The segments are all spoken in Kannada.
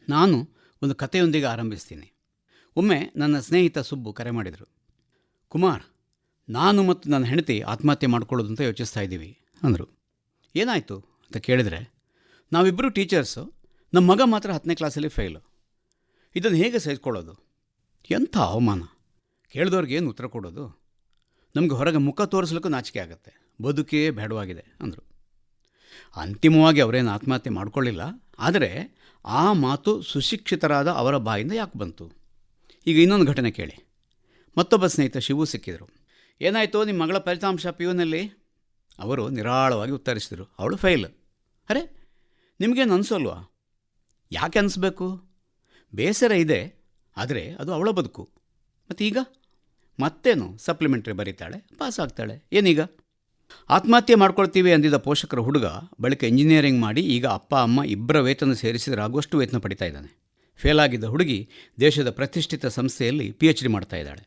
ನಾನು ಒಂದು ಕಥೆಯೊಂದಿಗೆ ಆರಂಭಿಸ್ತೀನಿ. ಒಮ್ಮೆ ನನ್ನ ಸ್ನೇಹಿತ ಸುಬ್ಬು ಕರೆ ಮಾಡಿದರು. ಕುಮಾರ್, ನಾನು ಮತ್ತು ನನ್ನ ಹೆಂಡತಿ ಆತ್ಮಹತ್ಯೆ ಮಾಡ್ಕೊಳ್ಳೋದು ಅಂತ ಯೋಚಿಸ್ತಾ ಇದ್ದೀವಿ ಅಂದರು. ಏನಾಯಿತು ಅಂತ ಕೇಳಿದರೆ, ನಾವಿಬ್ಬರು ಟೀಚರ್ಸು, ನಮ್ಮ ಮಗ ಮಾತ್ರ 10ನೇ ಕ್ಲಾಸಲ್ಲಿ ಫೇಲು. ಇದನ್ನು ಹೇಗೆ ಸಹಿಸ್ಕೊಳ್ಳೋದು? ಎಂಥ ಅವಮಾನ! ಕೇಳಿದವ್ರಿಗೆ ಏನು ಉತ್ತರ ಕೊಡೋದು? ನಮಗೆ ಹೊರಗೆ ಮುಖ ತೋರಿಸ್ಲಿಕ್ಕೂ ನಾಚಿಕೆ ಆಗುತ್ತೆ. ಬದುಕೇ ಬೇಡವಾಗಿದೆ ಅಂದರು. ಅಂತಿಮವಾಗಿ ಅವರೇನು ಆತ್ಮಹತ್ಯೆ ಮಾಡಿಕೊಳ್ಳಿಲ್ಲ. ಆದರೆ ಆ ಮಾತು ಸುಶಿಕ್ಷಿತರಾದ ಅವರ ಬಾಯಿಂದ ಯಾಕೆ ಬಂತು? ಈಗ ಇನ್ನೊಂದು ಘಟನೆ ಕೇಳಿ. ಮತ್ತೊಬ್ಬ ಸ್ನೇಹಿತ ಶಿವು ಸಿಕ್ಕಿದರು. ಏನಾಯಿತು ನಿಮ್ಮ ಮಗಳ ಫಲಿತಾಂಶ ಪಿಯುನಲ್ಲಿ? ಅವರು ನಿರಾಳವಾಗಿ ಉತ್ತರಿಸಿದರು, ಅವಳು ಫೇಲ್. ಅರೆ, ನಿಮಗೇನು ಅನಿಸೋಲ್ವಾ? ಯಾಕೆ ಅನಿಸ್ಬೇಕು? ಬೇಸರ ಇದೆ, ಆದರೆ ಅದು ಅವಳ ಬದುಕು. ಮತ್ತು ಈಗ ಮತ್ತೇನು, ಸಪ್ಲಿಮೆಂಟ್ರಿ ಬರೀತಾಳೆ, ಪಾಸ್ ಆಗ್ತಾಳೆ. ಏನೀಗ? ಆತ್ಮಹತ್ಯೆ ಮಾಡ್ಕೊಳ್ತೀವಿ ಅಂದಿದ್ದ ಪೋಷಕರ ಹುಡುಗ ಬಳಿಕ ಇಂಜಿನಿಯರಿಂಗ್ ಮಾಡಿ ಈಗ ಅಪ್ಪ ಅಮ್ಮ ಇಬ್ಬರ ವೇತನ ಸೇರಿಸಿದರೆ ಆಗುವಷ್ಟು ವೇತನ ಪಡಿತಾ ಇದ್ದಾನೆ. ಫೇಲ್ ಆಗಿದ್ದ ಹುಡುಗಿ ದೇಶದ ಪ್ರತಿಷ್ಠಿತ ಸಂಸ್ಥೆಯಲ್ಲಿ PhD ಮಾಡ್ತಾ ಇದ್ದಾಳೆ.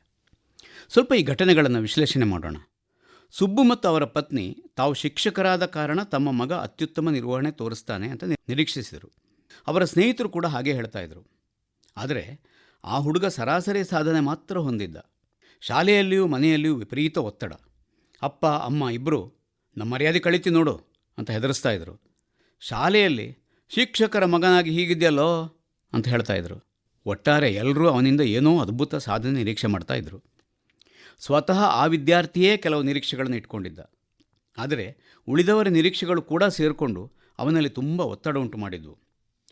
ಸ್ವಲ್ಪ ಈ ಘಟನೆಗಳನ್ನು ವಿಶ್ಲೇಷಣೆ ಮಾಡೋಣ. ಸುಬ್ಬು ಮತ್ತು ಅವರ ಪತ್ನಿ ತಾವು ಶಿಕ್ಷಕರಾದ ಕಾರಣ ತಮ್ಮ ಮಗ ಅತ್ಯುತ್ತಮ ನಿರ್ವಹಣೆ ತೋರಿಸ್ತಾನೆ ಅಂತ ನಿರೀಕ್ಷಿಸಿದರು. ಅವರ ಸ್ನೇಹಿತರು ಕೂಡ ಹಾಗೆ ಹೇಳ್ತಾ ಇದ್ರು. ಆದರೆ ಆ ಹುಡುಗ ಸರಾಸರಿ ಸಾಧನೆ ಮಾತ್ರ ಹೊಂದಿದ್ದ. ಶಾಲೆಯಲ್ಲಿಯೂ ಮನೆಯಲ್ಲಿಯೂ ವಿಪರೀತ ಒತ್ತಡ. ಅಪ್ಪ ಅಮ್ಮ ಇಬ್ಬರು ನಮ್ಮ ಮರ್ಯಾದೆ ಕಳಿತಿ ನೋಡು ಅಂತ ಹೆದರಿಸ್ತಾ ಇದ್ರು. ಶಾಲೆಯಲ್ಲಿ ಶಿಕ್ಷಕರ ಮಗನಾಗಿ ಹೀಗಿದೆಯಲ್ಲೋ ಅಂತ ಹೇಳ್ತಾ ಇದ್ರು. ಒಟ್ಟಾರೆ ಎಲ್ಲರೂ ಅವನಿಂದ ಏನೋ ಅದ್ಭುತ ಸಾಧನೆ ನಿರೀಕ್ಷೆ ಮಾಡ್ತಾಯಿದ್ರು. ಸ್ವತಃ ಆ ವಿದ್ಯಾರ್ಥಿಯೇ ಕೆಲವು ನಿರೀಕ್ಷೆಗಳನ್ನು ಇಟ್ಕೊಂಡಿದ್ದ. ಆದರೆ ಉಳಿದವರ ನಿರೀಕ್ಷೆಗಳು ಕೂಡ ಸೇರಿಕೊಂಡು ಅವನಲ್ಲಿ ತುಂಬ ಒತ್ತಡ ಉಂಟು ಮಾಡಿದ್ವು.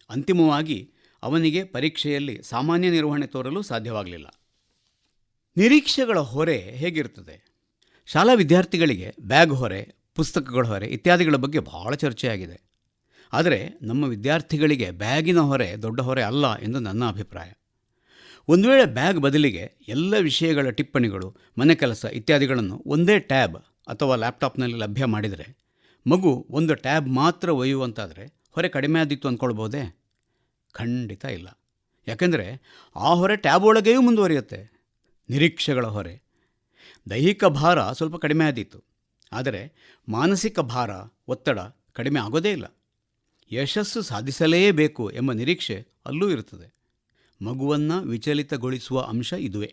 ಅಂತಿಮವಾಗಿ ಅವನಿಗೆ ಪರೀಕ್ಷೆಯಲ್ಲಿ ಸಾಮಾನ್ಯ ನಿರ್ವಹಣೆ ತೋರಲು ಸಾಧ್ಯವಾಗಲಿಲ್ಲ. ನಿರೀಕ್ಷೆಗಳ ಹೊರೆ ಹೇಗಿರ್ತದೆ? ಶಾಲಾ ವಿದ್ಯಾರ್ಥಿಗಳಿಗೆ ಬ್ಯಾಗ್ ಹೊರೆ, ಪುಸ್ತಕಗಳ ಹೊರೆ ಇತ್ಯಾದಿಗಳ ಬಗ್ಗೆ ಬಹಳ ಚರ್ಚೆಯಾಗಿದೆ. ಆದರೆ ನಮ್ಮ ವಿದ್ಯಾರ್ಥಿಗಳಿಗೆ ಬ್ಯಾಗಿನ ಹೊರೆ ದೊಡ್ಡ ಹೊರೆ ಅಲ್ಲ ಎಂದು ನನ್ನ ಅಭಿಪ್ರಾಯ. ಒಂದು ವೇಳೆ ಬ್ಯಾಗ್ ಬದಲಿಗೆ ಎಲ್ಲ ವಿಷಯಗಳ ಟಿಪ್ಪಣಿಗಳು, ಮನೆ ಕೆಲಸ ಇತ್ಯಾದಿಗಳನ್ನು ಒಂದೇ ಟ್ಯಾಬ್ ಅಥವಾ ಲ್ಯಾಪ್ಟಾಪ್ನಲ್ಲಿ ಲಭ್ಯ ಮಾಡಿದರೆ, ಮಗು ಒಂದು ಟ್ಯಾಬ್ ಮಾತ್ರ ಒಯ್ಯುವಂತಾದರೆ ಹೊರೆ ಕಡಿಮೆ ಆದಿತ್ತು ಅಂದ್ಕೊಳ್ಬೋದೇ? ಖಂಡಿತ ಇಲ್ಲ. ಯಾಕೆಂದರೆ ಆ ಹೊರೆ ಟ್ಯಾಬ್ ಒಳಗೆಯೂ ಮುಂದುವರಿಯುತ್ತೆ. ನಿರೀಕ್ಷೆಗಳ ಹೊರೆ. ದೈಹಿಕ ಭಾರ ಸ್ವಲ್ಪ ಕಡಿಮೆ ಆದೀತು, ಆದರೆ ಮಾನಸಿಕ ಭಾರ, ಒತ್ತಡ ಕಡಿಮೆ ಆಗೋದೇ ಇಲ್ಲ. ಯಶಸ್ಸು ಸಾಧಿಸಲೇಬೇಕು ಎಂಬ ನಿರೀಕ್ಷೆ ಅಲ್ಲೂ ಇರುತ್ತದೆ. ಮಗುವನ್ನು ವಿಚಲಿತಗೊಳಿಸುವ ಅಂಶ ಇದುವೇ.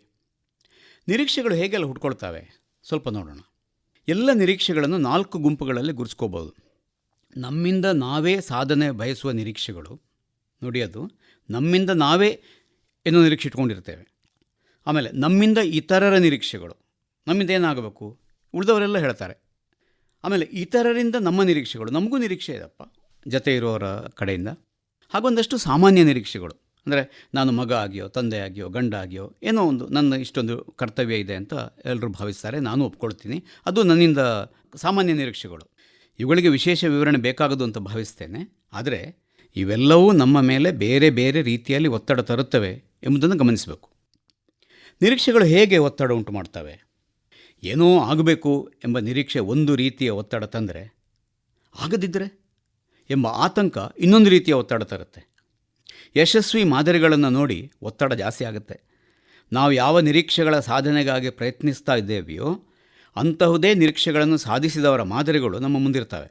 ನಿರೀಕ್ಷೆಗಳು ಹೇಗೆಲ್ಲ ಹುಟ್ಕೊಳ್ತಾವೆ ಸ್ವಲ್ಪ ನೋಡೋಣ. ಎಲ್ಲ ನಿರೀಕ್ಷೆಗಳನ್ನು 4 ಗುಂಪುಗಳಲ್ಲಿ ಗುರುತಿಸ್ಕೋಬೋದು. ನಮ್ಮಿಂದ ನಾವೇ ಸಾಧನೆ ಬಯಸುವ ನಿರೀಕ್ಷೆಗಳು. ನೋಡಿ, ಅದು ನಮ್ಮಿಂದ ನಾವೇ ಏನೋ ನಿರೀಕ್ಷೆ ಇಟ್ಕೊಂಡಿರ್ತೇವೆ. ಆಮೇಲೆ ನಮ್ಮಿಂದ ಇತರರ ನಿರೀಕ್ಷೆಗಳು. ನಮ್ಮಿಂದ ಏನಾಗಬೇಕು, ಉಳಿದವರೆಲ್ಲ ಹೇಳ್ತಾರೆ. ಆಮೇಲೆ ಇತರರಿಂದ ನಮ್ಮ ನಿರೀಕ್ಷೆಗಳು. ನಮಗೂ ನಿರೀಕ್ಷೆ ಇದೆಪ್ಪ ಜೊತೆ ಇರೋರ ಕಡೆಯಿಂದ. ಹಾಗೊಂದಷ್ಟು ಸಾಮಾನ್ಯ ನಿರೀಕ್ಷೆಗಳು. ಅಂದರೆ ನಾನು ಮಗ ಆಗಿಯೋ, ತಂದೆ ಆಗಿಯೋ, ಗಂಡ ಆಗಿಯೋ ಏನೋ ಒಂದು ನನ್ನ ಇಷ್ಟೊಂದು ಕರ್ತವ್ಯ ಇದೆ ಅಂತ ಎಲ್ಲರೂ ಭಾವಿಸ್ತಾರೆ. ನಾನು ಒಪ್ಕೊಳ್ತೀನಿ. ಅದು ನನ್ನಿಂದ ಸಾಮಾನ್ಯ ನಿರೀಕ್ಷೆಗಳು. ಇವುಗಳಿಗೆ ವಿಶೇಷ ವಿವರಣೆ ಬೇಕಾಗದು ಅಂತ ಭಾವಿಸ್ತೇನೆ. ಆದರೆ ಇವೆಲ್ಲವೂ ನಮ್ಮ ಮೇಲೆ ಬೇರೆ ಬೇರೆ ರೀತಿಯಲ್ಲಿ ಒತ್ತಡ ತರುತ್ತವೆ ಎಂಬುದನ್ನು ಗಮನಿಸಬೇಕು. ನಿರೀಕ್ಷೆಗಳು ಹೇಗೆ ಒತ್ತಡ ಉಂಟು ಮಾಡ್ತವೆ? ಏನೋ ಆಗಬೇಕು ಎಂಬ ನಿರೀಕ್ಷೆ ಒಂದು ರೀತಿಯ ಒತ್ತಡ ತಂದರೆ, ಆಗದಿದ್ದರೆ ಎಂಬ ಆತಂಕ ಇನ್ನೊಂದು ರೀತಿಯ ಒತ್ತಡ ತರುತ್ತೆ. ಯಶಸ್ವಿ ಮಾದರಿಗಳನ್ನು ನೋಡಿ ಒತ್ತಡ ಜಾಸ್ತಿ ಆಗುತ್ತೆ. ನಾವು ಯಾವ ನಿರೀಕ್ಷೆಗಳ ಸಾಧನೆಗಾಗಿ ಪ್ರಯತ್ನಿಸ್ತಾ ಇದ್ದೇವೆಯೋ ಅಂತಹುದೇ ನಿರೀಕ್ಷೆಗಳನ್ನು ಸಾಧಿಸಿದವರ ಮಾದರಿಗಳು ನಮ್ಮ ಮುಂದಿರ್ತವೆ.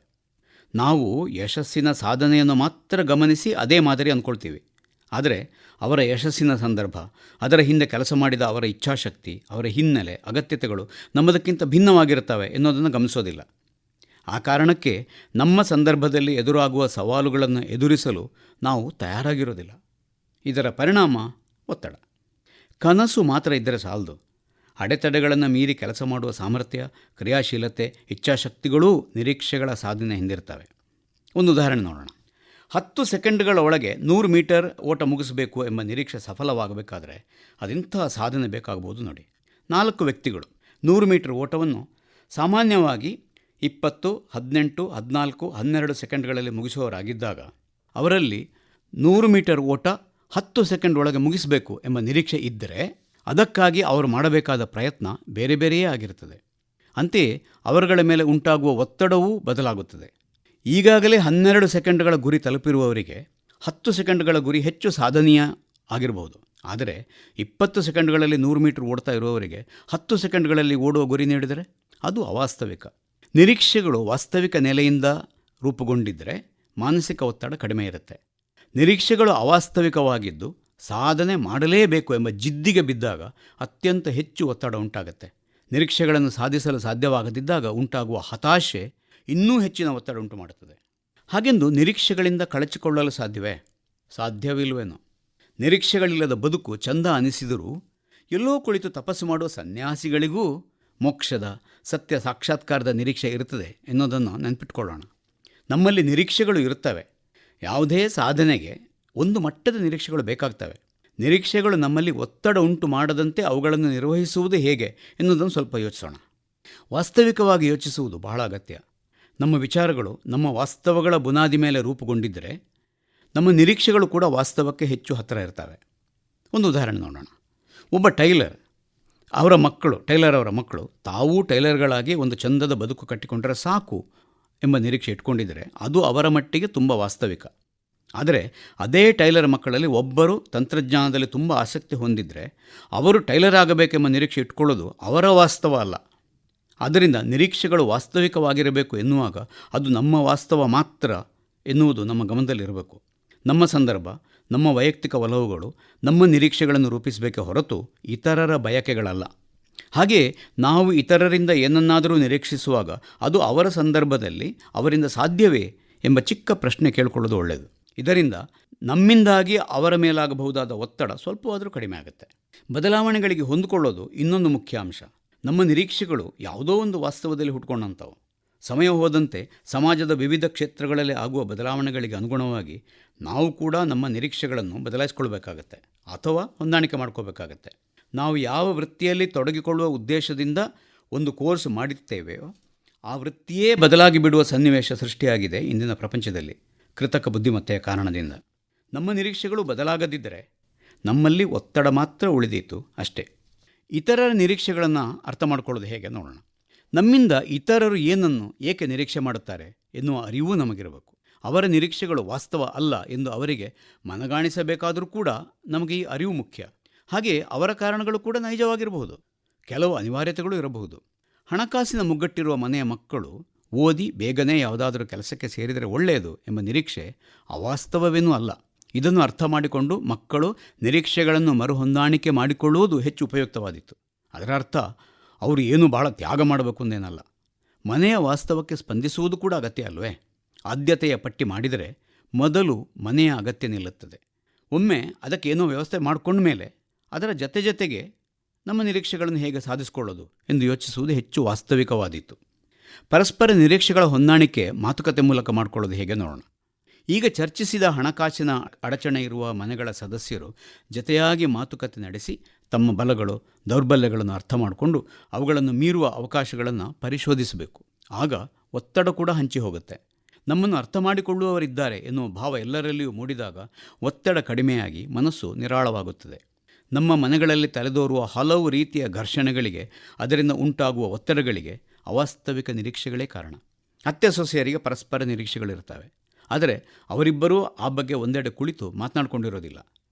ನಾವು ಯಶಸ್ಸಿನ ಸಾಧನೆಯನ್ನು ಮಾತ್ರ ಗಮನಿಸಿ ಅದೇ ಮಾದರಿ ಅಂದ್ಕೊಳ್ತೀವಿ. ಆದರೆ ಅವರ ಯಶಸ್ಸಿನ ಸಂದರ್ಭ, ಅದರ ಹಿಂದೆ ಕೆಲಸ ಮಾಡಿದ ಅವರ ಇಚ್ಛಾಶಕ್ತಿ, ಅವರ ಹಿನ್ನೆಲೆ, ಅಗತ್ಯತೆಗಳು ನಮ್ಮದಕ್ಕಿಂತ ಭಿನ್ನವಾಗಿರುತ್ತವೆ ಎನ್ನುವುದನ್ನು ಗಮನಿಸೋದಿಲ್ಲ. ಆ ಕಾರಣಕ್ಕೆ ನಮ್ಮ ಸಂದರ್ಭದಲ್ಲಿ ಎದುರಾಗುವ ಸವಾಲುಗಳನ್ನು ಎದುರಿಸಲು ನಾವು ತಯಾರಾಗಿರೋದಿಲ್ಲ. ಇದರ ಪರಿಣಾಮ ಒತ್ತಡ. ಕನಸು ಮಾತ್ರ ಇದ್ದರೆ ಸಾಲದು. ಅಡೆತಡೆಗಳನ್ನು ಮೀರಿ ಕೆಲಸ ಮಾಡುವ ಸಾಮರ್ಥ್ಯ, ಕ್ರಿಯಾಶೀಲತೆ, ಇಚ್ಛಾಶಕ್ತಿಗಳೂ ನಿರೀಕ್ಷೆಗಳ ಸಾಧನೆ ಹಿಂದಿರ್ತವೆ. ಒಂದು ಉದಾಹರಣೆ ನೋಡೋಣ. 10 ಸೆಕೆಂಡ್ಗಳ ಒಳಗೆ 100 ಮೀಟರ್ ಓಟ ಮುಗಿಸಬೇಕು ಎಂಬ ನಿರೀಕ್ಷೆ ಸಫಲವಾಗಬೇಕಾದ್ರೆ ಅದೆಂಥ ಸಾಧನೆ ಬೇಕಾಗ್ಬೋದು ನೋಡಿ. 4 ವ್ಯಕ್ತಿಗಳು 100 ಮೀಟರ್ ಓಟವನ್ನು ಸಾಮಾನ್ಯವಾಗಿ 20, 18, 14, 12 ಸೆಕೆಂಡ್ಗಳಲ್ಲಿ ಮುಗಿಸುವವರಾಗಿದ್ದಾಗ, ಅವರಲ್ಲಿ 100 ಮೀಟರ್ ಓಟ 10 ಸೆಕೆಂಡ್ ಒಳಗೆ ಮುಗಿಸಬೇಕು ಎಂಬ ನಿರೀಕ್ಷೆ ಇದ್ದರೆ ಅದಕ್ಕಾಗಿ ಅವರು ಮಾಡಬೇಕಾದ ಪ್ರಯತ್ನ ಬೇರೆ ಬೇರೆಯೇ ಆಗಿರುತ್ತದೆ. ಅಂತೆಯೇ ಅವರುಗಳ ಮೇಲೆ ಉಂಟಾಗುವ ಒತ್ತಡವೂ ಬದಲಾಗುತ್ತದೆ. ಈಗಾಗಲೇ 12 ಸೆಕೆಂಡ್ಗಳ ಗುರಿ ತಲುಪಿರುವವರಿಗೆ 10 ಸೆಕೆಂಡ್ಗಳ ಗುರಿ ಹೆಚ್ಚು ಸಾಧನೀಯ ಆಗಿರಬಹುದು. ಆದರೆ 20 ಸೆಕೆಂಡ್ಗಳಲ್ಲಿ 100 ಮೀಟರ್ ಓಡ್ತಾ ಇರುವವರಿಗೆ 10 ಸೆಕೆಂಡ್ಗಳಲ್ಲಿ ಓಡುವ ಗುರಿ ನೀಡಿದರೆ ಅದು ಅವಾಸ್ತವಿಕ. ನಿರೀಕ್ಷೆಗಳು ವಾಸ್ತವಿಕ ನೆಲೆಯಿಂದ ರೂಪುಗೊಂಡಿದ್ದರೆ ಮಾನಸಿಕ ಒತ್ತಡ ಕಡಿಮೆ ಇರುತ್ತೆ. ನಿರೀಕ್ಷೆಗಳು ಅವಾಸ್ತವಿಕವಾಗಿದ್ದು ಸಾಧನೆ ಮಾಡಲೇಬೇಕು ಎಂಬ ಜಿದ್ದಿಗೆ ಬಿದ್ದಾಗ ಅತ್ಯಂತ ಹೆಚ್ಚು ಒತ್ತಡ ಉಂಟಾಗುತ್ತೆ. ನಿರೀಕ್ಷೆಗಳನ್ನು ಸಾಧಿಸಲು ಸಾಧ್ಯವಾಗದಿದ್ದಾಗ ಉಂಟಾಗುವ ಹತಾಶೆ ಇನ್ನೂ ಹೆಚ್ಚಿನ ಒತ್ತಡ ಉಂಟು ಮಾಡುತ್ತದೆ. ಹಾಗೆಂದು ನಿರೀಕ್ಷೆಗಳಿಂದ ಕಳಚಿಕೊಳ್ಳಲು ಸಾಧ್ಯವೇ? ಸಾಧ್ಯವಿಲ್ವೇನೋ. ನಿರೀಕ್ಷೆಗಳಿಲ್ಲದ ಬದುಕು ಚಂದ ಅನಿಸಿದರೂ ಎಲ್ಲೋ ಕುಳಿತು ತಪಸ್ಸು ಮಾಡುವ ಸನ್ಯಾಸಿಗಳಿಗೂ ಮೋಕ್ಷದ ಸತ್ಯ ಸಾಕ್ಷಾತ್ಕಾರದ ನಿರೀಕ್ಷೆ ಇರುತ್ತದೆ ಎನ್ನುವುದನ್ನು ನೆನಪಿಟ್ಕೊಳ್ಳೋಣ. ನಮ್ಮಲ್ಲಿ ನಿರೀಕ್ಷೆಗಳು ಇರುತ್ತವೆ. ಯಾವುದೇ ಸಾಧನೆಗೆ ಒಂದು ಮಟ್ಟದ ನಿರೀಕ್ಷೆಗಳು ಬೇಕಾಗ್ತವೆ. ನಿರೀಕ್ಷೆಗಳು ನಮ್ಮಲ್ಲಿ ಒತ್ತಡ ಉಂಟು ಮಾಡದಂತೆ ಅವುಗಳನ್ನು ನಿರ್ವಹಿಸುವುದು ಹೇಗೆ ಎನ್ನುವುದನ್ನು ಸ್ವಲ್ಪ ಯೋಚಿಸೋಣ. ವಾಸ್ತವಿಕವಾಗಿ ಯೋಚಿಸುವುದು ಬಹಳ ಅಗತ್ಯ. ನಮ್ಮ ವಿಚಾರಗಳು ನಮ್ಮ ವಾಸ್ತವಗಳ ಬುನಾದಿ ಮೇಲೆ ರೂಪುಗೊಂಡಿದ್ದರೆ ನಮ್ಮ ನಿರೀಕ್ಷೆಗಳು ಕೂಡ ವಾಸ್ತವಕ್ಕೆ ಹೆಚ್ಚು ಹತ್ತಿರ ಇರ್ತವೆ. ಒಂದು ಉದಾಹರಣೆ ನೋಡೋಣ. ಒಬ್ಬ ಟೈಲರ್ ಅವರ ಮಕ್ಕಳು ತಾವೂ ಟೈಲರ್ಗಳಾಗಿ ಒಂದು ಚಂದದ ಬದುಕು ಕಟ್ಟಿಕೊಂಡರೆ ಸಾಕು ಎಂಬ ನಿರೀಕ್ಷೆ ಇಟ್ಕೊಂಡಿದ್ದರೆ ಅದು ಅವರ ಮಟ್ಟಿಗೆ ತುಂಬ ವಾಸ್ತವಿಕ. ಆದರೆ ಅದೇ ಟೈಲರ್ ಮಕ್ಕಳಲ್ಲಿ ಒಬ್ಬರು ತಂತ್ರಜ್ಞಾನದಲ್ಲಿ ತುಂಬ ಆಸಕ್ತಿ ಹೊಂದಿದರೆ ಅವರು ಟೈಲರ್ ಆಗಬೇಕೆಂಬ ನಿರೀಕ್ಷೆ ಇಟ್ಕೊಳ್ಳೋದು ಅವರ ವಾಸ್ತವ ಅಲ್ಲ. ಆದ್ದರಿಂದ ನಿರೀಕ್ಷೆಗಳು ವಾಸ್ತವಿಕವಾಗಿರಬೇಕು ಎನ್ನುವಾಗ ಅದು ನಮ್ಮ ವಾಸ್ತವ ಮಾತ್ರ ಎನ್ನುವುದು ನಮ್ಮ ಗಮನದಲ್ಲಿರಬೇಕು. ನಮ್ಮ ಸಂದರ್ಭ, ನಮ್ಮ ವೈಯಕ್ತಿಕ ಒಲವುಗಳು ನಮ್ಮ ನಿರೀಕ್ಷೆಗಳನ್ನು ರೂಪಿಸಬೇಕೇ ಹೊರತು ಇತರರ ಬಯಕೆಗಳಲ್ಲ. ಹಾಗೆಯೇ ನಾವು ಇತರರಿಂದ ಏನನ್ನಾದರೂ ನಿರೀಕ್ಷಿಸುವಾಗ ಅದು ಅವರ ಸಂದರ್ಭದಲ್ಲಿ ಅವರಿಂದ ಸಾಧ್ಯವೇ ಎಂಬ ಚಿಕ್ಕ ಪ್ರಶ್ನೆ ಕೇಳಿಕೊಳ್ಳೋದು ಒಳ್ಳೆಯದು. ಇದರಿಂದ ನಮ್ಮಿಂದಾಗಿ ಅವರ ಮೇಲಾಗಬಹುದಾದ ಒತ್ತಡ ಸ್ವಲ್ಪವಾದರೂ ಕಡಿಮೆ ಆಗುತ್ತೆ. ಬದಲಾವಣೆಗಳಿಗೆ ಹೊಂದಿಕೊಳ್ಳೋದು ಇನ್ನೊಂದು ಮುಖ್ಯ ಅಂಶ. ನಮ್ಮ ನಿರೀಕ್ಷೆಗಳು ಯಾವುದೋ ಒಂದು ವಾಸ್ತವದಲ್ಲಿ ಹುಟ್ಕೊಂಡಂಥವು. ಸಮಯ ಹೋದಂತೆ ಸಮಾಜದ ವಿವಿಧ ಕ್ಷೇತ್ರಗಳಲ್ಲಿ ಆಗುವ ಬದಲಾವಣೆಗಳಿಗೆ ಅನುಗುಣವಾಗಿ ನಾವು ಕೂಡ ನಮ್ಮ ನಿರೀಕ್ಷೆಗಳನ್ನು ಬದಲಾಯಿಸ್ಕೊಳ್ಬೇಕಾಗತ್ತೆ ಅಥವಾ ಹೊಂದಾಣಿಕೆ ಮಾಡ್ಕೋಬೇಕಾಗತ್ತೆ. ನಾವು ಯಾವ ವೃತ್ತಿಯಲ್ಲಿ ತೊಡಗಿಕೊಳ್ಳುವ ಉದ್ದೇಶದಿಂದ ಒಂದು ಕೋರ್ಸ್ ಮಾಡಿರ್ತೇವೆಯೋ ಆ ವೃತ್ತಿಯೇ ಬದಲಾಗಿ ಬಿಡುವ ಸನ್ನಿವೇಶ ಸೃಷ್ಟಿಯಾಗಿದೆ ಇಂದಿನ ಪ್ರಪಂಚದಲ್ಲಿ ಕೃತಕ ಬುದ್ಧಿಮತ್ತೆಯ ಕಾರಣದಿಂದ. ನಮ್ಮ ನಿರೀಕ್ಷೆಗಳು ಬದಲಾಗದಿದ್ದರೆ ನಮ್ಮಲ್ಲಿ ಒತ್ತಡ ಮಾತ್ರ ಉಳಿದೀತು ಅಷ್ಟೇ. ಇತರರ ನಿರೀಕ್ಷೆಗಳನ್ನು ಅರ್ಥ ಮಾಡ್ಕೊಳ್ಳೋದು ಹೇಗೆ ನೋಡೋಣ. ನಮ್ಮಿಂದ ಇತರರು ಏನನ್ನು ಏಕೆ ನಿರೀಕ್ಷೆ ಮಾಡುತ್ತಾರೆ ಎನ್ನುವ ಅರಿವು ನಮಗಿರಬೇಕು. ಅವರ ನಿರೀಕ್ಷೆಗಳು ವಾಸ್ತವ ಅಲ್ಲ ಎಂದು ಅವರಿಗೆ ಮನಗಾಣಿಸಬೇಕಾದರೂ ಕೂಡ ನಮಗೆ ಈ ಅರಿವು ಮುಖ್ಯ. ಹಾಗೆಯೇ ಅವರ ಕಾರಣಗಳು ಕೂಡ ನೈಜವಾಗಿರಬಹುದು, ಕೆಲವು ಅನಿವಾರ್ಯತೆಗಳು ಇರಬಹುದು. ಹಣಕಾಸಿನ ಮುಗ್ಗಟ್ಟಿರುವ ಮನೆಯ ಮಕ್ಕಳು ಓದಿ ಬೇಗನೆ ಯಾವುದಾದರೂ ಕೆಲಸಕ್ಕೆ ಸೇರಿದರೆ ಒಳ್ಳೆಯದು ಎಂಬ ನಿರೀಕ್ಷೆ ಅವಾಸ್ತವವೇನೂ ಅಲ್ಲ. ಇದನ್ನು ಅರ್ಥ ಮಾಡಿಕೊಂಡು ಮಕ್ಕಳು ನಿರೀಕ್ಷೆಗಳನ್ನು ಮರುಹೊಂದಾಣಿಕೆ ಮಾಡಿಕೊಳ್ಳುವುದು ಹೆಚ್ಚು ಉಪಯುಕ್ತವಾದಿತ್ತು. ಅದರ ಅರ್ಥ ಅವರು ಏನೂ ಬಹಳ ತ್ಯಾಗ ಮಾಡಬೇಕು ಎಂದೇನಲ್ಲ. ಮನೆಯ ವಾಸ್ತವಕ್ಕೆ ಸ್ಪಂದಿಸುವುದು ಕೂಡ ಅಗತ್ಯ ಅಲ್ವೇ? ಆದ್ಯತೆಯ ಪಟ್ಟಿ ಮಾಡಿದರೆ ಮೊದಲು ಮನೆಯ ಅಗತ್ಯ ನಿಲ್ಲುತ್ತದೆ. ಒಮ್ಮೆ ಅದಕ್ಕೆ ಏನೋ ವ್ಯವಸ್ಥೆ ಮಾಡಿಕೊಂಡ ಮೇಲೆ ಅದರ ಜೊತೆಗೆ ನಮ್ಮ ನಿರೀಕ್ಷೆಗಳನ್ನು ಹೇಗೆ ಸಾಧಿಸಿಕೊಳ್ಳೋದು ಎಂದು ಯೋಚಿಸುವುದು ಹೆಚ್ಚು ವಾಸ್ತವಿಕವಾದೀತು. ಪರಸ್ಪರ ನಿರೀಕ್ಷೆಗಳ ಹೊಂದಾಣಿಕೆ ಮಾತುಕತೆ ಮೂಲಕ ಮಾಡಿಕೊಳ್ಳೋದು ಹೇಗೆ ನೋಡೋಣ. ಈಗ ಚರ್ಚಿಸಿದ ಹಣಕಾಸಿನ ಅಡಚಣೆ ಇರುವ ಮನೆಗಳ ಸದಸ್ಯರು ಜತೆಯಾಗಿ ಮಾತುಕತೆ ನಡೆಸಿ ತಮ್ಮ ಬಲಗಳು ದೌರ್ಬಲ್ಯಗಳನ್ನು ಅರ್ಥ ಮಾಡಿಕೊಂಡು ಅವುಗಳನ್ನು ಮೀರುವ ಅವಕಾಶಗಳನ್ನು ಪರಿಶೋಧಿಸಬೇಕು. ಆಗ ಒತ್ತಡ ಕೂಡ ಹಂಚಿ ಹೋಗುತ್ತೆ. ನಮ್ಮನ್ನು ಅರ್ಥ ಮಾಡಿಕೊಳ್ಳುವವರಿದ್ದಾರೆ ಎನ್ನುವ ಭಾವ ಎಲ್ಲರಲ್ಲಿಯೂ ಮೂಡಿದಾಗ ಒತ್ತಡ ಕಡಿಮೆಯಾಗಿ ಮನಸ್ಸು ನಿರಾಳವಾಗುತ್ತದೆ. ನಮ್ಮ ಮನೆಗಳಲ್ಲಿ ತಲೆದೋರುವ ಹಲವು ರೀತಿಯ ಘರ್ಷಣೆಗಳಿಗೆ, ಅದರಿಂದ ಉಂಟಾಗುವ ಒತ್ತಡಗಳಿಗೆ ಅವಾಸ್ತವಿಕ ನಿರೀಕ್ಷೆಗಳೇ ಕಾರಣ. ಅತ್ತೆ ಸೊಸೆಯರಿಗೆ ಪರಸ್ಪರ ನಿರೀಕ್ಷೆಗಳಿರ್ತವೆ. ಆದರೆ ಅವರಿಬ್ಬರೂ ಆ ಬಗ್ಗೆ ಒಂದೆಡೆ ಕುಳಿತು ಮಾತನಾಡಿಕೊಂಡಿರೋದಿಲ್ಲ.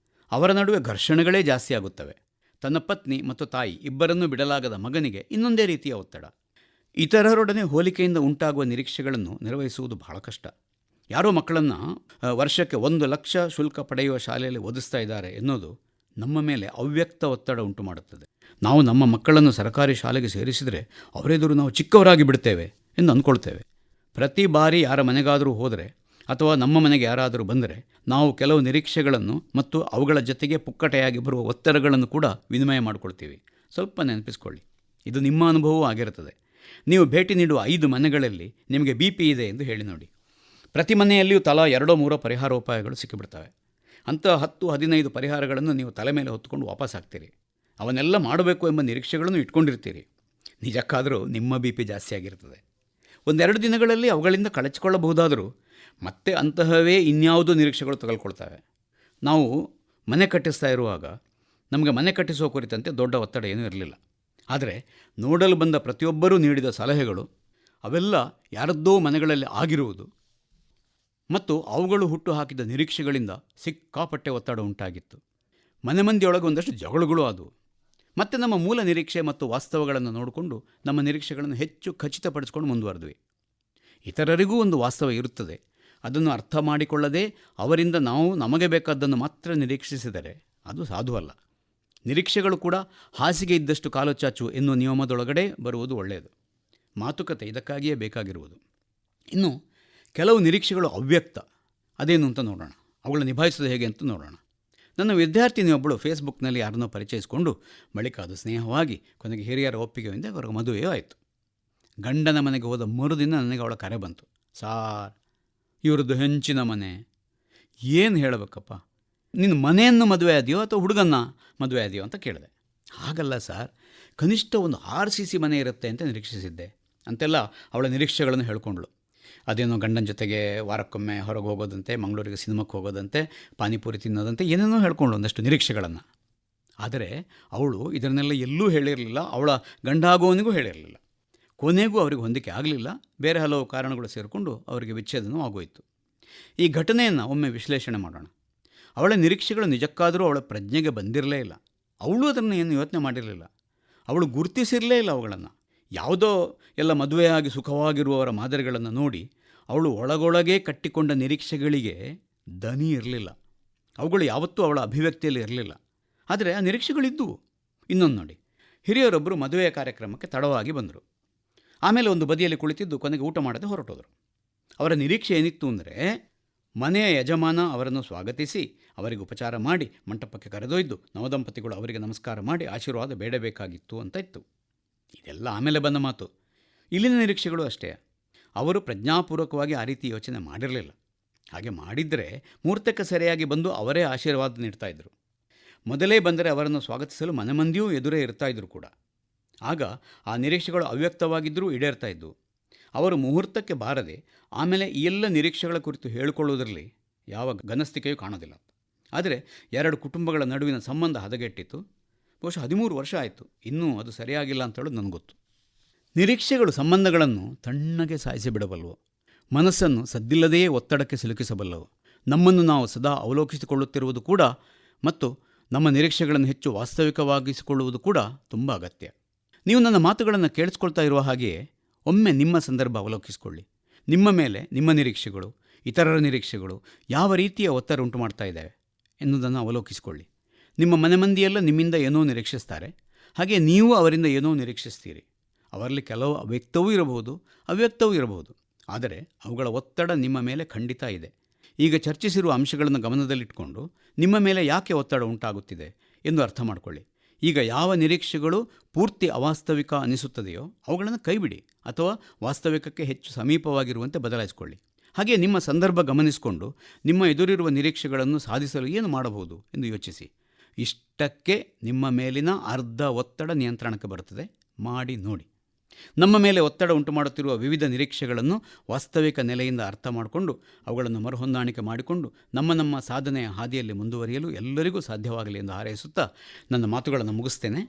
ಅವರ ನಡುವೆ ಘರ್ಷಣೆಗಳೇ ಜಾಸ್ತಿ ಆಗುತ್ತವೆ. ತನ್ನ ಪತ್ನಿ ಮತ್ತು ತಾಯಿ ಇಬ್ಬರನ್ನೂ ಬಿಡಲಾಗದ ಮಗನಿಗೆ ಇನ್ನೊಂದೇ ರೀತಿಯ ಒತ್ತಡ. ಇತರರೊಡನೆ ಹೋಲಿಕೆಯಿಂದ ಉಂಟಾಗುವ ನಿರೀಕ್ಷೆಗಳನ್ನು ನಿರ್ವಹಿಸುವುದು ಬಹಳ ಕಷ್ಟ. ಯಾರೋ ಮಕ್ಕಳನ್ನು ವರ್ಷಕ್ಕೆ 1,00,000 ಶುಲ್ಕ ಪಡೆಯುವ ಶಾಲೆಯಲ್ಲಿ ಓದಿಸ್ತಾ ಇದ್ದಾರೆ ಎನ್ನುವುದು ನಮ್ಮ ಮೇಲೆ ಅವ್ಯಕ್ತ ಒತ್ತಡ ಉಂಟು ಮಾಡುತ್ತದೆ. ನಾವು ನಮ್ಮ ಮಕ್ಕಳನ್ನು ಸರ್ಕಾರಿ ಶಾಲೆಗೆ ಸೇರಿಸಿದರೆ ಅವರೆದುರು ನಾವು ಚಿಕ್ಕವರಾಗಿ ಬಿಡ್ತೇವೆ ಎಂದು ಅಂದ್ಕೊಳ್ತೇವೆ. ಪ್ರತಿ ಬಾರಿ ಯಾರ ಮನೆಗಾದರೂ ಹೋದರೆ ಅಥವಾ ನಮ್ಮ ಮನೆಗೆ ಯಾರಾದರೂ ಬಂದರೆ ನಾವು ಕೆಲವು ನಿರೀಕ್ಷೆಗಳನ್ನು ಮತ್ತು ಅವುಗಳ ಜೊತೆಗೆ ಪುಕ್ಕಟೆಯಾಗಿ ಬರುವ ಒತ್ತಡಗಳನ್ನು ಕೂಡ ವಿನಿಮಯ ಮಾಡಿಕೊಳ್ತೀವಿ. ಸ್ವಲ್ಪ ನೆನಪಿಸ್ಕೊಳ್ಳಿ, ಇದು ನಿಮ್ಮ ಅನುಭವವೂ ಆಗಿರುತ್ತದೆ. ನೀವು ಭೇಟಿ ನೀಡುವ 5 ಮನೆಗಳಲ್ಲಿ ನಿಮಗೆ BP ಇದೆ ಎಂದು ಹೇಳಿ ನೋಡಿ. ಪ್ರತಿ ಮನೆಯಲ್ಲಿಯೂ ತಲಾ 2-3 ಪರಿಹಾರೋಪಾಯಗಳು ಸಿಕ್ಕಿಬಿಡ್ತವೆ. ಅಂಥ 10-15 ಪರಿಹಾರಗಳನ್ನು ನೀವು ತಲೆ ಮೇಲೆ ಹೊತ್ತುಕೊಂಡು ವಾಪಸ್ ಆಗ್ತೀರಿ. ಅವನ್ನೆಲ್ಲ ಮಾಡಬೇಕು ಎಂಬ ನಿರೀಕ್ಷೆಗಳನ್ನು ಇಟ್ಕೊಂಡಿರ್ತೀರಿ. ನಿಜಕ್ಕಾದರೂ ನಿಮ್ಮ BP ಜಾಸ್ತಿ ಆಗಿರ್ತದೆ. 1-2 ದಿನಗಳಲ್ಲಿ ಅವುಗಳಿಂದ ಕಳಚಿಕೊಳ್ಳಬಹುದಾದರೂ ಮತ್ತೆ ಅಂತಹವೇ ಇನ್ಯಾವುದೋ ನಿರೀಕ್ಷೆಗಳು ತಗೊಳ್ಕೊಳ್ತವೆ. ನಾವು ಮನೆ ಕಟ್ಟಿಸ್ತಾ ಇರುವಾಗ ನಮಗೆ ಮನೆ ಕಟ್ಟಿಸುವ ಕುರಿತಂತೆ ದೊಡ್ಡ ಒತ್ತಡ ಏನೂ ಇರಲಿಲ್ಲ. ಆದರೆ ನೋಡಲು ಬಂದ ಪ್ರತಿಯೊಬ್ಬರೂ ನೀಡಿದ ಸಲಹೆಗಳು ಅವೆಲ್ಲ ಯಾರದ್ದೋ ಮನೆಗಳಲ್ಲಿ ಆಗಿರುವುದು ಮತ್ತು ಅವುಗಳು ಹುಟ್ಟು ಹಾಕಿದ ನಿರೀಕ್ಷೆಗಳಿಂದ ಸಿಕ್ಕಾಪಟ್ಟೆ ಒತ್ತಡ ಉಂಟಾಗಿತ್ತು. ಮನೆ ಮಂದಿಯೊಳಗೆ ಒಂದಷ್ಟು ಜಗಳಗಳು ಆದವು. ಮತ್ತು ನಮ್ಮ ಮೂಲ ನಿರೀಕ್ಷೆ ಮತ್ತು ವಾಸ್ತವಗಳನ್ನು ನೋಡಿಕೊಂಡು ನಮ್ಮ ನಿರೀಕ್ಷೆಗಳನ್ನು ಹೆಚ್ಚು ಖಚಿತಪಡಿಸಿಕೊಂಡು ಮುಂದುವರೆದ್ವಿ. ಇತರರಿಗೂ ಒಂದು ವಾಸ್ತವ ಇರುತ್ತದೆ, ಅದನ್ನು ಅರ್ಥ ಮಾಡಿಕೊಳ್ಳದೆ ಅವರಿಂದ ನಾವು ನಮಗೆ ಬೇಕಾದ್ದನ್ನು ಮಾತ್ರ ನಿರೀಕ್ಷಿಸಿದರೆ ಅದು ಸಾಧುವಲ್ಲ. ನಿರೀಕ್ಷೆಗಳು ಕೂಡ ಹಾಸಿಗೆ ಇದ್ದಷ್ಟು ಕಾಲು ಚಾಚು ಎನ್ನುವ ನಿಯಮದೊಳಗಡೆ ಬರುವುದು ಒಳ್ಳೆಯದು. ಮಾತುಕತೆ ಇದಕ್ಕಾಗಿಯೇ ಬೇಕಾಗಿರುವುದು. ಇನ್ನು ಕೆಲವು ನಿರೀಕ್ಷೆಗಳು ಅವ್ಯಕ್ತ, ಅದೇನು ಅಂತ ನೋಡೋಣ. ಅವುಗಳನ್ನು ನಿಭಾಯಿಸೋದು ಹೇಗೆ ಅಂತ ನೋಡೋಣ. ನನ್ನ ವಿದ್ಯಾರ್ಥಿನಿಯೊಬ್ಬಳು ಫೇಸ್ಬುಕ್ನಲ್ಲಿ ಯಾರನ್ನೋ ಪರಿಚಯಿಸಿಕೊಂಡು ಬಳಿಕ ಅದು ಸ್ನೇಹವಾಗಿ ಕೊನೆಗೆ ಹಿರಿಯರ ಒಪ್ಪಿಗೆಯಿಂದ ಅವರಿಗೆ ಮದುವೆಯೂ ಆಯಿತು. ಗಂಡನ ಮನೆಗೆ ಹೋದ ಮರುದಿನ ನನಗೆ ಅವಳ ಕರೆ ಬಂತು. ಸಾರ್, ಇವ್ರದ್ದು ಹೆಂಚಿನ ಮನೆ. ಏನು ಹೇಳಬೇಕಪ್ಪ, ನೀನು ಮನೆಯನ್ನು ಮದುವೆ ಆದೆಯೋ ಅಥವಾ ಹುಡುಗನ್ನ ಮದುವೆ ಆದೆಯೋ ಅಂತ ಕೇಳಿದೆ. ಹಾಗಲ್ಲ ಸರ್, ಕನಿಷ್ಠ ಒಂದು RCC ಮನೆ ಇರುತ್ತೆ ಅಂತ ನಿರೀಕ್ಷಿಸಿದ್ದೆ ಅಂತೆಲ್ಲ ಅವಳ ನಿರೀಕ್ಷೆಗಳನ್ನು ಹೇಳ್ಕೊಂಡ್ಳು. ಅದೇನೋ ಗಂಡನ ಜೊತೆಗೆ ವಾರಕ್ಕೊಮ್ಮೆ ಹೊರಗೆ ಹೋಗೋದಂತೆ, ಮಂಗಳೂರಿಗೆ ಸಿನಿಮಾಕ್ಕೆ ಹೋಗೋದಂತೆ, ಪಾನಿಪುರಿ ತಿನ್ನೋದಂತೆ, ಏನೇನೋ ಹೇಳ್ಕೊಂಡ್ಳು ಒಂದಷ್ಟು ನಿರೀಕ್ಷೆಗಳನ್ನು. ಆದರೆ ಅವಳು ಇದನ್ನೆಲ್ಲ ಎಲ್ಲೂ ಹೇಳಿರಲಿಲ್ಲ, ಅವಳ ಗಂಡಾಗೋವನಿಗೂ ಹೇಳಿರಲಿಲ್ಲ. ಕೊನೆಗೂ ಅವರಿಗೆ ಹೊಂದಿಕೆ ಆಗಲಿಲ್ಲ. ಬೇರೆ ಹಲವು ಕಾರಣಗಳು ಸೇರಿಕೊಂಡು ಅವರಿಗೆ ವಿಚ್ಛೇದನೂ ಆಗೋಯಿತು. ಈ ಘಟನೆಯನ್ನು ಒಮ್ಮೆ ವಿಶ್ಲೇಷಣೆ ಮಾಡೋಣ. ಅವಳ ನಿರೀಕ್ಷೆಗಳು ನಿಜಕ್ಕಾದರೂ ಅವಳ ಪ್ರಜ್ಞೆಗೆ ಬಂದಿರಲೇ ಇಲ್ಲ. ಅವಳು ಅದನ್ನು ಏನು ಯೋಚನೆ ಮಾಡಿರಲಿಲ್ಲ. ಅವಳು ಗುರುತಿಸಿರಲೇ ಇಲ್ಲ ಅವುಗಳನ್ನು. ಯಾವುದೋ ಎಲ್ಲ ಮದುವೆಯಾಗಿ ಸುಖವಾಗಿರುವವರ ಮಾದರಿಗಳನ್ನು ನೋಡಿ ಅವಳು ಒಳಗೊಳಗೇ ಕಟ್ಟಿಕೊಂಡ ನಿರೀಕ್ಷೆಗಳಿಗೆ ದನಿ ಇರಲಿಲ್ಲ. ಅವುಗಳು ಯಾವತ್ತೂ ಅವಳ ಅಭಿವ್ಯಕ್ತಿಯಲ್ಲಿ ಇರಲಿಲ್ಲ. ಆದರೆ ಆ ನಿರೀಕ್ಷೆಗಳಿದ್ದವು. ಇನ್ನೊಂದು ನೋಡಿ, ಹಿರಿಯರೊಬ್ಬರು ಮದುವೆಯ ಕಾರ್ಯಕ್ರಮಕ್ಕೆ ತಡವಾಗಿ ಬಂದರು. ಆಮೇಲೆ ಒಂದು ಬದಿಯಲ್ಲಿ ಕುಳಿತಿದ್ದು ಕೊನೆಗೆ ಊಟ ಮಾಡದೆ ಹೊರಟೋದರು. ಅವರ ನಿರೀಕ್ಷೆ ಏನಿತ್ತು ಅಂದರೆ, ಮನೆಯ ಯಜಮಾನ ಅವರನ್ನು ಸ್ವಾಗತಿಸಿ ಅವರಿಗೆ ಉಪಚಾರ ಮಾಡಿ ಮಂಟಪಕ್ಕೆ ಕರೆದೊಯ್ದು ನವದಂಪತಿಗಳು ಅವರಿಗೆ ನಮಸ್ಕಾರ ಮಾಡಿ ಆಶೀರ್ವಾದ ಬೇಡಬೇಕಾಗಿತ್ತು ಅಂತ ಇತ್ತು. ಇದೆಲ್ಲ ಆಮೇಲೆ ಬಂದ ಮಾತು. ಇಲ್ಲಿನ ನಿರೀಕ್ಷೆಗಳು ಅಷ್ಟೇ. ಅವರು ಪ್ರಜ್ಞಾಪೂರ್ವಕವಾಗಿ ಆ ರೀತಿ ಯೋಚನೆ ಮಾಡಿರಲಿಲ್ಲ. ಹಾಗೆ ಮಾಡಿದ್ದರೆ ಮುಹೂರ್ತಕ್ಕೆ ಸರಿಯಾಗಿ ಬಂದು ಅವರೇ ಆಶೀರ್ವಾದ ನೀಡ್ತಾಯಿದ್ರು. ಮೊದಲೇ ಬಂದರೆ ಅವರನ್ನು ಸ್ವಾಗತಿಸಲು ಮನೆ ಮಂದಿಯೂ ಎದುರೇ ಇರ್ತಾಯಿದ್ರು ಕೂಡ. ಆಗ ಆ ನಿರೀಕ್ಷೆಗಳು ಅವ್ಯಕ್ತವಾಗಿದ್ದರೂ ಈಡೇರ್ತಾ ಇದ್ದವು. ಅವರು ಮುಹೂರ್ತಕ್ಕೆ ಬಾರದೆ ಆಮೇಲೆ ಈ ಎಲ್ಲ ನಿರೀಕ್ಷೆಗಳ ಕುರಿತು ಹೇಳಿಕೊಳ್ಳುವುದರಲ್ಲಿ ಯಾವ ಘನಸ್ಥಿಕೆಯೂ ಕಾಣೋದಿಲ್ಲ. ಆದರೆ ಎರಡು ಕುಟುಂಬಗಳ ನಡುವಿನ ಸಂಬಂಧ ಹದಗೆಟ್ಟಿತ್ತು. ಬಹುಶಃ 13 ವರ್ಷ ಆಯಿತು, ಇನ್ನೂ ಅದು ಸರಿಯಾಗಿಲ್ಲ ಅಂತ ಹೇಳೋದು ನನಗೊತ್ತು. ನಿರೀಕ್ಷೆಗಳು ಸಂಬಂಧಗಳನ್ನು ತಣ್ಣಗೆ ಸಾಯಿಸಿಬಿಡಬಲ್ಲವು. ಮನಸ್ಸನ್ನು ಸದ್ದಿಲ್ಲದೆಯೇ ಒತ್ತಡಕ್ಕೆ ಸಿಲುಕಿಸಬಲ್ಲವು. ನಮ್ಮನ್ನು ನಾವು ಸದಾ ಅವಲೋಕಿಸಿಕೊಳ್ಳುತ್ತಿರುವುದು ಕೂಡ ಮತ್ತು ನಮ್ಮ ನಿರೀಕ್ಷೆಗಳನ್ನು ಹೆಚ್ಚು ವಾಸ್ತವಿಕವಾಗಿಸಿಕೊಳ್ಳುವುದು ಕೂಡ ತುಂಬ ಅಗತ್ಯ. ನೀವು ನನ್ನ ಮಾತುಗಳನ್ನು ಕೇಳಿಸ್ಕೊಳ್ತಾ ಇರುವ ಹಾಗೆಯೇ ಒಮ್ಮೆ ನಿಮ್ಮ ಸಂದರ್ಭ ಅವಲೋಕಿಸಿಕೊಳ್ಳಿ. ನಿಮ್ಮ ಮೇಲೆ ನಿಮ್ಮ ನಿರೀಕ್ಷೆಗಳು, ಇತರರ ನಿರೀಕ್ಷೆಗಳು ಯಾವ ರೀತಿಯ ಒತ್ತಡ ಉಂಟು ಮಾಡ್ತಾ ಇದ್ದಾವೆ ಎನ್ನುವುದನ್ನು ಅವಲೋಕಿಸಿಕೊಳ್ಳಿ. ನಿಮ್ಮ ಮನೆ ಮಂದಿಯೆಲ್ಲ ನಿಮ್ಮಿಂದ ಏನೋ ನಿರೀಕ್ಷಿಸ್ತಾರೆ, ಹಾಗೆ ನೀವು ಅವರಿಂದ ಏನೋ ನಿರೀಕ್ಷಿಸ್ತೀರಿ. ಅವರಲ್ಲಿ ಕೆಲವು ಅವ್ಯಕ್ತವೂ ಇರಬಹುದು, ಅವ್ಯಕ್ತವೂ ಇರಬಹುದು. ಆದರೆ ಅವುಗಳ ಒತ್ತಡ ನಿಮ್ಮ ಮೇಲೆ ಖಂಡಿತ ಇದೆ. ಈಗ ಚರ್ಚಿಸಿರುವ ಅಂಶಗಳನ್ನು ಗಮನದಲ್ಲಿಟ್ಟುಕೊಂಡು ನಿಮ್ಮ ಮೇಲೆ ಯಾಕೆ ಒತ್ತಡ ಉಂಟಾಗುತ್ತಿದೆ ಎಂದು ಅರ್ಥ ಮಾಡಿಕೊಳ್ಳಿ. ಈಗ ಯಾವ ನಿರೀಕ್ಷೆಗಳು ಪೂರ್ತಿ ಅವಾಸ್ತವಿಕ ಅನಿಸುತ್ತದೆಯೋ ಅವುಗಳನ್ನು ಕೈಬಿಡಿ ಅಥವಾ ವಾಸ್ತವಿಕಕ್ಕೆ ಹೆಚ್ಚು ಸಮೀಪವಾಗಿರುವಂತೆ ಬದಲಾಯಿಸಿಕೊಳ್ಳಿ. ಹಾಗೆ ನಿಮ್ಮ ಸಂದರ್ಭ ಗಮನಿಸಿಕೊಂಡು ನಿಮ್ಮ ಎದುರಿರುವ ನಿರೀಕ್ಷೆಗಳನ್ನು ಸಾಧಿಸಲು ಏನು ಮಾಡಬಹುದು ಎಂದು ಯೋಚಿಸಿ. ಇಷ್ಟಕ್ಕೆ ನಿಮ್ಮ ಮೇಲಿನ ಅರ್ಧ ಒತ್ತಡ ನಿಯಂತ್ರಣಕ್ಕೆ ಬರುತ್ತದೆ. ಮಾಡಿ ನೋಡಿ. ನಮ್ಮ ಮೇಲೆ ಒತ್ತಡ ಉಂಟು ಮಾಡುತ್ತಿರುವ ವಿವಿಧ ನಿರೀಕ್ಷೆಗಳನ್ನು ವಾಸ್ತವಿಕ ನೆಲೆಯಿಂದ ಅರ್ಥ ಮಾಡಿಕೊಂಡು ಅವುಗಳನ್ನು ಮರುಹೊಂದಾಣಿಕೆ ಮಾಡಿಕೊಂಡು ನಮ್ಮ ಸಾಧನೆಯ ಹಾದಿಯಲ್ಲಿ ಮುಂದುವರಿಯಲು ಎಲ್ಲರಿಗೂ ಸಾಧ್ಯವಾಗಲಿ ಎಂದು ಹಾರೈಸುತ್ತಾ ನನ್ನ ಮಾತುಗಳನ್ನು ಮುಗಿಸ್ತೇನೆ.